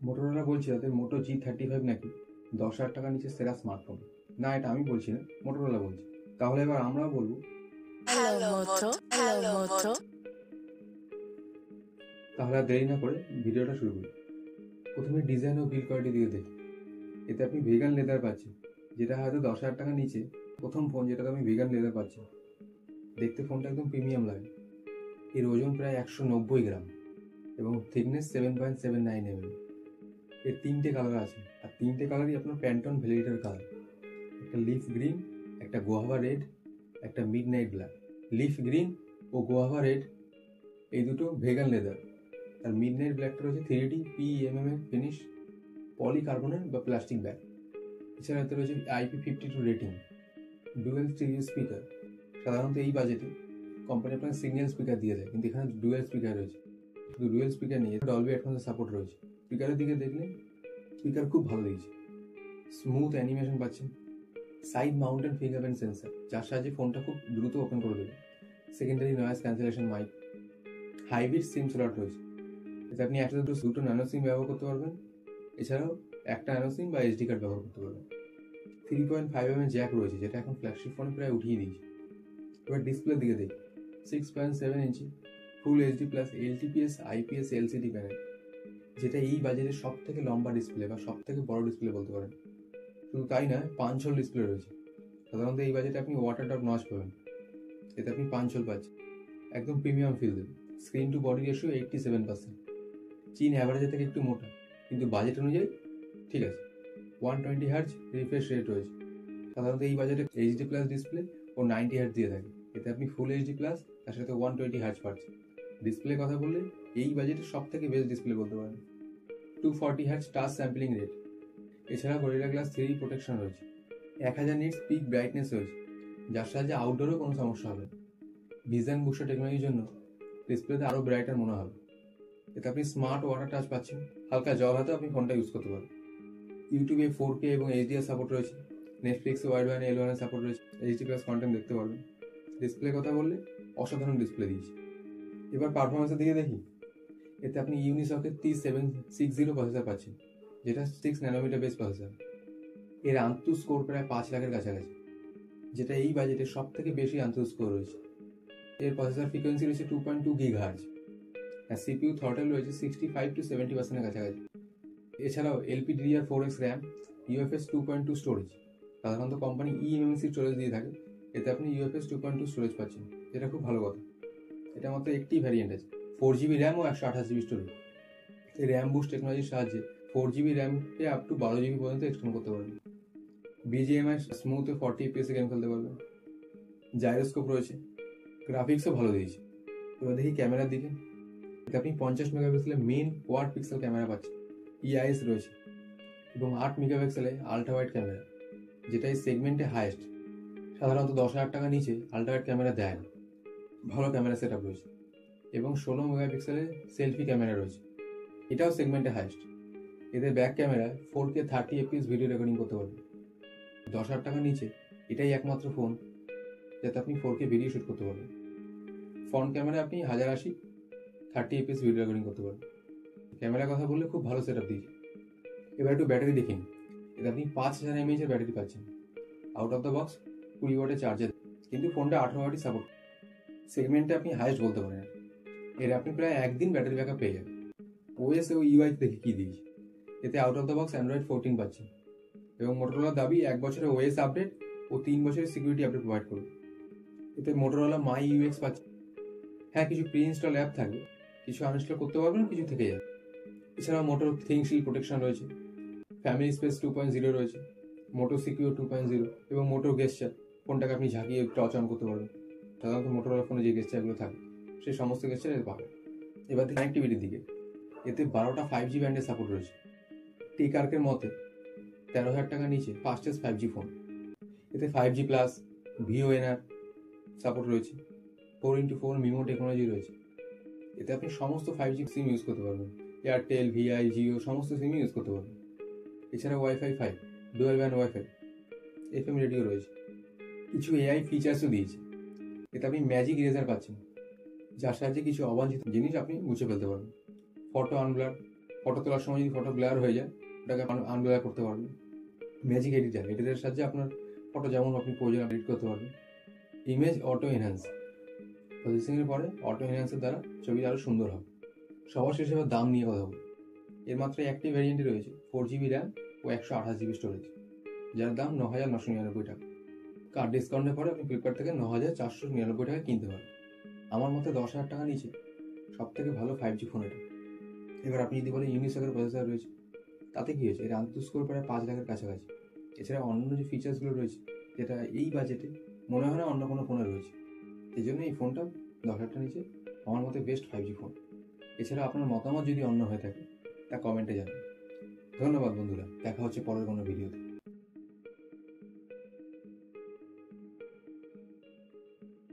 Motorola বলছে তাদের মোটো G35 নাকি 10,000 টাকার নিচে সেরা স্মার্টফোন। না, এটা আমি বলছি না, মোটোরোলা বলছে। তাহলে এবার আমরাও বলবো Hello Moto, hello Moto. তাহলে আর দেরি না করে ভিডিওটা শুরু করি। প্রথমে ডিজাইন ও বিল্ড কোয়ালিটি দিয়ে দেখি। এতে আপনি ভেগান লেদার পাচ্ছেন, যেটা হয়তো 10,000 টাকার নিচে প্রথম ফোন যেটাতে আমি ভেগান লেদার পাচ্ছি। দেখতে ফোনটা একদম প্রিমিয়াম লাগে। এর ওজন প্রায় 190 গ্রাম এবং থিকনেস 7.79 mm। এর 3টে কালার আছে, আর 3টে কালারই আপনার প্যান্টন ভ্যালিডেটের কালার। একটা লিফ গ্রিন, একটা গোয়াভা রেড, একটা midnight black. Leaf green ও গোয়াভা রেড এই দুটো ভেগান লেদার, আর মিড নাইট ব্ল্যাকটা রয়েছে 3D PMM এর ফিনিশ পলিকার্বনেট বা প্লাস্টিক ব্যাগ। এছাড়া এতে রয়েছে IP52 rating, dual stereo speaker. সাধারণত এই বাজেটে কোম্পানি আপনাকে সিঙ্গেল স্পিকার দিয়ে দেয়, কিন্তু এখানে ডুয়েল স্পিকার রয়েছে। শুধু ডুয়েল স্পিকার নিয়ে ডলবি অ্যাটমসের সাপোর্ট রয়েছে। স্পিকারের দিকে দেখলে স্পিকার খুব ভালো দিয়েছে। স্মুথ অ্যানিমেশন পাচ্ছেন। সাইড মাউন্টেন ফিঙ্গারপ্রিন্ট সেন্সার, যার সাহায্যে ফোনটা খুব দ্রুত ওপেন করে দেবে। Secondary noise cancellation mic, hybrid SIM slot রয়েছে। এতে আপনি একসাথে দুটো ন্যানো সিম ব্যবহার করতে পারবেন। এছাড়াও একটা ন্যানো সিম বা SD কার্ড ব্যবহার করতে পারবেন। 3.5mm জ্যাক রয়েছে, যেটা এখন ফ্ল্যাগশিপ ফোনে প্রায় উঠিয়ে দিয়েছে। এবার ডিসপ্লের দিকে দেখি। 6.7 ইঞ্চি ফুল HD plus LTPS IPS LCD panel, যেটা এই বাজেটের সব থেকে লম্বা ডিসপ্লে বা সব থেকে বড় ডিসপ্লে বলতে পারেন। শুধু তাই নয়, 5 হোল ডিসপ্লে রয়েছে। সাধারণত এই বাজেটে আপনি ওয়াটার ড্রপ নচ পাবেন, এতে আপনি 5 হোল পাচ্ছেন। একদম প্রিমিয়াম ফিল দেবে। Screen to body ratio 87%। চীন অ্যাভারেজের থেকে একটু মোটা, কিন্তু বাজেট অনুযায়ী ঠিক আছে। 120 হার্জ রিফ্রেশ রেট রয়েছে। সাধারণত এই বাজেটে HD প্লাস ডিসপ্লে ও 90 হার্জ দিয়ে থাকে, এতে আপনি ফুল HD প্লাস তার সাথে 120 হার্জ পাচ্ছেন। ডিসপ্লে কথা বললে এই বাজেটের সব থেকে বেস্ট ডিসপ্লে বলতে পারেন। 240 হার্জ টাচ স্যাম্পলিং রেট। এছাড়া গরিলা গ্লাস 3 প্রোটেকশন রয়েছে। 1000 নিটস পিক ব্রাইটনেস রয়েছে, যার সাহায্যে আউটডোরেও কোনো সমস্যা হবে না। ভিজন বুস্টার টেকনোলজির জন্য ডিসপ্লেতে আরও ব্রাইটার মনে হবে। এতে আপনি স্মার্ট ওয়াটার টাচ পাচ্ছেন। হালকা জল হাতে আপনি ফোনটা ইউজ করতে পারেন। ইউটিউবে 4K এবং HDR সাপোর্ট রয়েছে। নেটফ্লিক্সে ওয়াইড ওয়ান L1 সাপোর্ট রয়েছে। HD প্লাস কন্টেন্ট দেখতে পারবেন। ডিসপ্লে কথা বললে অসাধারণ ডিসপ্লে দিয়েছে। এবার পারফরমেন্সের দিকে দেখি। এতে আপনি ইউনিসকের T760 প্রসেসর পাচ্ছেন, যেটা 6 ন্যানোমিটার বেস প্রসেসর। এর আন্তঃ স্কোর প্রায় 5 লাখের কাছাকাছি, যেটা এই বাজেটে সব থেকে বেশি আন্তঃ স্কোর রয়েছে। এর প্রসেসর ফ্রিকোয়েন্সি রয়েছে 2.2 GHz, আর CPU থ্রটল রয়েছে 65 to 70% কাছাকাছি। এছাড়াও LPDDR4X র্যাম, UFS 2.2 স্টোরেজ। সাধারণত কোম্পানি eMMC স্টোরেজ দিয়ে থাকে, এতে আপনি UFS 2.2 স্টোরেজ পাচ্ছেন, যেটা খুব ভালো কথা। এটা মাত্র একটি ভ্যারিয়েন্ট আছে, 4GB র্যাম ও 128GB স্টোরেজ। এই র্যাম বুস্ট টেকনোলজির সাহায্যে 4GB র্যামকে আপ টু 12GB পর্যন্ত এক্সটেন্ড করতে পারবেন। BGMI স্মুথ 40 FPS গেম খেলতে পারবেন। জাইরোস্কোপ রয়েছে, গ্রাফিক্সও ভালো দিয়েছে। এবার দেখি ক্যামেরার দিকে। এতে আপনি 50 মেগাপিক্সেলের মেন কোয়াড পিক্সেল ক্যামেরা পাচ্ছেন। EIS রয়েছে এবং 8 মেগাপিক্সেলের আলট্রা ওয়াইড ক্যামেরা, যেটা এই সেগমেন্টে হাইয়েস্ট। সাধারণত 10,000 টাকা নিচে আলট্রা ওয়াইড ক্যামেরা দেয় না। ভালো ক্যামেরা সেট আপ রয়েছে এবং 16 মেগাপিক্সেলের সেলফি ক্যামেরা রয়েছে, এটাও সেগমেন্টে হাইয়েস্ট। এদের ব্যাক ক্যামেরায় 4K 30 FPS ভিডিও রেকর্ডিং করতে পারবেন। 10,000 টাকা নিচে এটাই একমাত্র ফোন যাতে আপনি 4K ভিডিও শ্যুট করতে পারবেন। ফ্রন্ট ক্যামেরায় আপনি 1080 30 FPS ভিডিও রেকর্ডিং করতে পারবেন। ক্যামেরার কথা বললে খুব ভালো সেট আপ দিয়েছে। এবার একটু ব্যাটারি দেখিন। এতে আপনি 5000 mAh এর ব্যাটারি পাচ্ছেন। আউট অফ দ্য বক্স 20 ওয়াটের চার্জার, কিন্তু ফোনটা 18 ওয়াটই সাপোর্ট। সেগমেন্টে আপনি হাইয়েস্ট বলতে পারেন। এর আপনি প্রায় একদিন ব্যাটারি ব্যাকআপ পেয়ে যাবেন। OS ও UI দেখে কি দিয়েছে। এতে out of the box Android 14 পাচ্ছেন এবং মোটরোলার দাবি 1 বছরের OS আপডেট ও 3 বছরের সিকিউরিটি আপডেট প্রোভাইড করবে। এতে মোটরোলা মাই UX পাচ্ছেন। হ্যাঁ, কিছু প্রি ইনস্টল অ্যাপ থাকবে, কিছু আনইনস্টল করতে পারবেন, কিছু থেকে যাবে। এছাড়াও মোটো থিংশিল প্রোটেকশন রয়েছে, ফ্যামিলি স্পেস 2.0 রয়েছে, মোটো সিকিউর 2.0 এবং মোটো গেস্টার। ফোনটাকে আপনি ঝাঁকিয়ে টচ অন করতে পারবেন। সাধারণত মোটরোলা ফোনে যে গেস্টারগুলো থাকে সেই সমস্ত গেস্টার এর পাবেন। এবার কানেক্টিভিটির দিকে। এতে 12টা 5G ব্যান্ডের সাপোর্ট রয়েছে। টেকআর্কের মতে 13,000 টাকার নিচে ফাস্টেস্ট 5G ফোন। এতে 5G প্লাস VoNR সাপোর্ট রয়েছে। 4x4 মিমো টেকনোলজি রয়েছে। এতে আপনি সমস্ত 5G সিম ইউজ করতে পারবেন। এয়ারটেল, VI, জিও সমস্ত সিমই ইউজ করতে পারবেন। এছাড়া Wi-Fi 5 dual band Wi-Fi, FM radio রয়েছে। কিছু AI ফিচার্সও দিয়েছে। এতে আপনি ম্যাজিক ইরেজার পাচ্ছেন, যার সাহায্যে কিছু অবাঞ্ছিত জিনিস আপনি মুছে ফেলতে পারবেন। ফটো আনব্লার, ফটো তোলার সময় যদি ফটো ব্লার হয়ে যায় ওটাকে আনব্লার করতে পারবেন। ম্যাজিক এডিটারের সাহায্যে আপনার ফটো যেমন আপনি প্রয়োজন এডিট করতে পারবেন। ইমেজ অটো এনহ্যান্স, প্রসেসিংয়ের পরে অটো এনহ্যান্সের দ্বারা ছবিটা আরও সুন্দর হবে। সবার শেষে এবার দাম নিয়ে কথা বলি। এর মাত্র একটি ভ্যারিয়েন্টই রয়েছে, 4GB র্যাম ও 128GB স্টোরেজ, যার দাম 9,999 টাকা। কার্ড ডিসকাউন্টের পরে আপনি ফ্লিপকার্ট থেকে 9,499 টাকায় কিনতে পারেন। আমার মতে 10,000 টাকা নিচে সব থেকে ভালো 5G ফোন এটা। এবার আপনি যদি বলেন ইউনিসকের প্রসেসর রয়েছে, তাতে কী হয়েছে? এর আন্তঃ স্কোর প্রায় 5 লাখের কাছাকাছি। এছাড়া অন্য যে ফিচার্সগুলো রয়েছে যেটা এই বাজেটে মনে হয় না অন্য কোনো ফোনে রয়েছে, এই জন্য এই ফোনটা 10,000 টাকা নিচে আমার মতে বেস্ট 5G ফোন। এছাড়া আপনার মতামত যদি অন্য হয়ে থাকে তা কমেন্টে জানান। ধন্যবাদ বন্ধুরা, দেখা হচ্ছে পরের কোনো ভিডিওতে।